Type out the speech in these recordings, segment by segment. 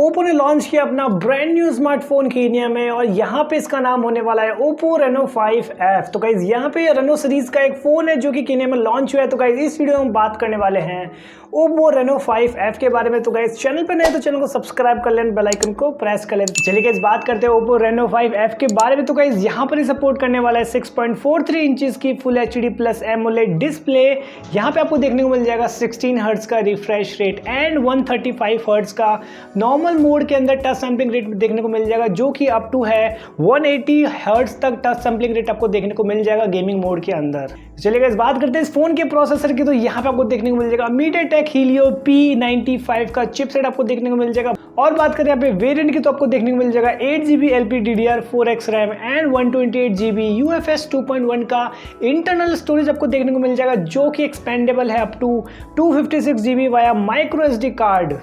Oppo ने launch किया अपना ब्रांड न्यू स्मार्टफोन कीनिया में और यहाँ पे इसका नाम होने वाला है Oppo Reno5 F। तो गाइज यहाँ पे रेनो सीरीज का एक फोन है जो कि कीनिया में लॉन्च हुआ है। तो गाइज इस वीडियो में हम बात करने वाले हैं Oppo Reno5 F के बारे में। तो गाइज चैनल पे नए तो चैनल को सब्सक्राइब कर लें, बेल आइकन को प्रेस कर लें। चलिए गाइज बात करते हैं Oppo Reno5 F के बारे में। तो गाइज यहाँ पर ही सपोर्ट करने वाला है 6.43 इंचेस की full HD plus AMOLED display. यहाँ पे आपको देखने को मिल जाएगा 16 हर्ट्ज का रिफ्रेश रेट एंड 135 हर्ट्ज का नॉर्मल मोड के अंदर टच सैंपलिंग रेट देखने को मिल जाएगा, जो कि अप टू है 180 हर्ट्ज तक टच सैंपलिंग रेट आपको देखने को मिल जाएगा गेमिंग मोड के अंदर। चलिए गाइस बात करते हैं इस फोन के प्रोसेसर की। तो यहाँ पे आपको देखने को मिल जाएगा MediaTek Helio P95 का चिपसेट आपको देखने को मिल जाएगा। और बात करें यहाँ पे वेरिएंट की तो आपको देखने को मिल जाएगा 8GB LPDDR4X RAM and 128GB UFS 2.1 का इंटरनल स्टोरेज आपको देखने को मिल जाएगा, जो कि एक्सपेंडेबल है up to 256GB via micro SD card.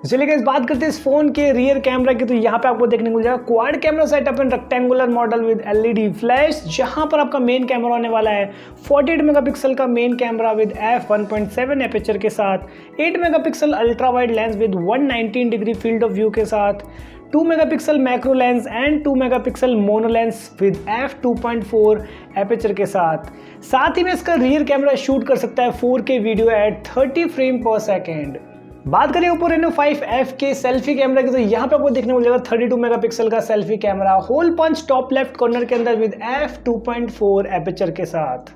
चलिए गाइस बात करते हैं इस फोन के रियर कैमरा की। तो यहाँ पे आपको देखने को मिल जाएगा quad camera setup and rectangular model with LED flash, जहां पर आपका मेन कैमरा होने वाला है 48 मेगापिक्सल का main camera with f1.7 aperture के साथ, 8 megapixel ultra wide lens with 119 degree field of view के साथ, 2 megapixel macro lens and 2 megapixel mono lens with f2.4 aperture के साथ ही में इसका रियर कैमरा शूट कर सकता है 4K वीडियो एट 30 फ्रेम पर सेकेंड। बात करें Oppo Reno5 F के सेल्फी कैमरा की, तो यहाँ पे आपको देखने को मिल जाएगा 32 मेगापिक्सल का selfie camera hole punch top left corner के अंदर विद f2.4 एपेचर के साथ।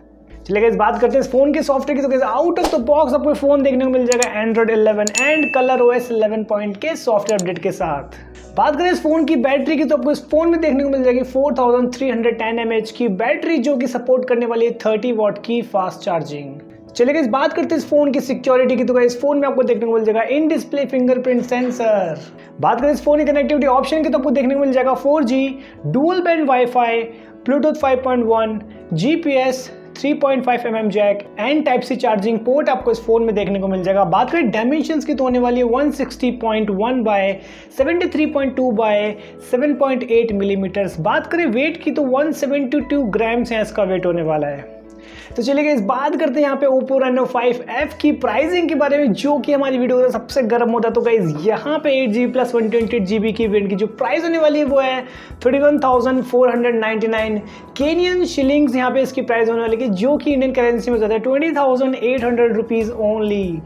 चलिए गाइस बात करते हैं इस फोन के सॉफ्टवेयर की। तो guys out of the box आपको फोन देखने को मिल जाएगा Android 11 एंड ColorOS 11 पॉइंट के सॉफ्टवेयर अपडेट के साथ। बात करें इस फोन की बैटरी की, तो आपको इस फोन में देखने को मिल जाएगी 4310 mAh की बैटरी, जो कि सपोर्ट करने वाली है 30 वॉट की फास्ट चार्जिंग। चलिए गाइस बात करते हैं इस फोन की सिक्योरिटी की। तो गाइस फोन में आपको देखने को मिल जाएगा इन डिस्प्ले फिंगरप्रिंट सेंसर। बात करें इस फोन की कनेक्टिविटी ऑप्शन की, तो आपको देखने को मिल जाएगा 4G dual band wifi, bluetooth 5.1, GPS 3.5 mm jack and type C charging port आपको इस फोन में देखने को मिल जाएगा। बात करें डायमेंशंस की, तो होने वाली है 160.1 बाय 73.2 बाय 7.8 मिलीमीटर्स। बात करें वेट की, तो 172 ग्राम्स है इसका वेट होने वाला है। तो चलिए इस बात करते हैं यहाँ पे Oppo Reno5 F की प्राइसिंग के बारे में, जो कि हमारी वीडियो का सबसे गर्म होता है। तो गाइज यहाँ पे 8GB प्लस 128GB की वेरिएंट की जो प्राइस होने वाली है वो है 31,499 केनियन शिलिंग्स। यहाँ पे इसकी प्राइस होने वाली है, जो कि इंडियन करेंसी में जाता है 20,800 रुपीज़ ओनली।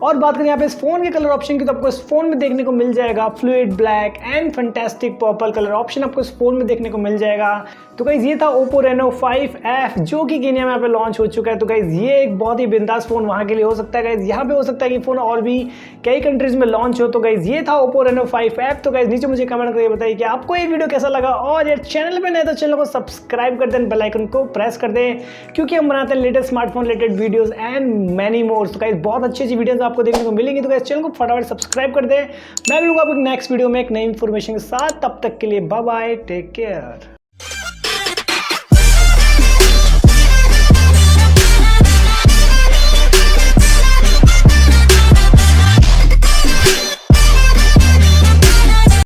और बात करें यहाँ पे इस फोन के कलर ऑप्शन की, तो आपको इस फोन में देखने को मिल जाएगा fluid black and fantastic purple colour option आपको इस फोन में देखने को मिल जाएगा। तो गाइज ये था Oppo Reno5 F, जो कि कीनिया में यहाँ पे लॉन्च हो चुका है। तो गाइज ये एक बहुत ही बिंदास फोन वहाँ के लिए हो सकता है। गाइज यहाँ पे हो सकता है कि फोन और भी कई कंट्रीज में लॉन्च हो। तो गाइज ये था Oppo Reno5 F। तो गाइज नीचे मुझे कमेंट करके बताइए कि आपको ये वीडियो कैसा लगा, और यार चैनल पे नए तो चैनल को सब्सक्राइब कर दें, बेल आइकन को प्रेस कर दें, क्योंकि हम बनाते हैं latest smartphone related videos and many more. तो गाइज बहुत अच्छी अच्छी वीडियोस आपको देखने को मिलेंगी। तो गाइज चैनल को फटाफट सब्सक्राइब कर दें। मैं मिलूंगा आपको नेक्स्ट वीडियो में एक नई इन्फॉर्मेशन के साथ। तब तक के लिए बाय बाय, टेक केयर।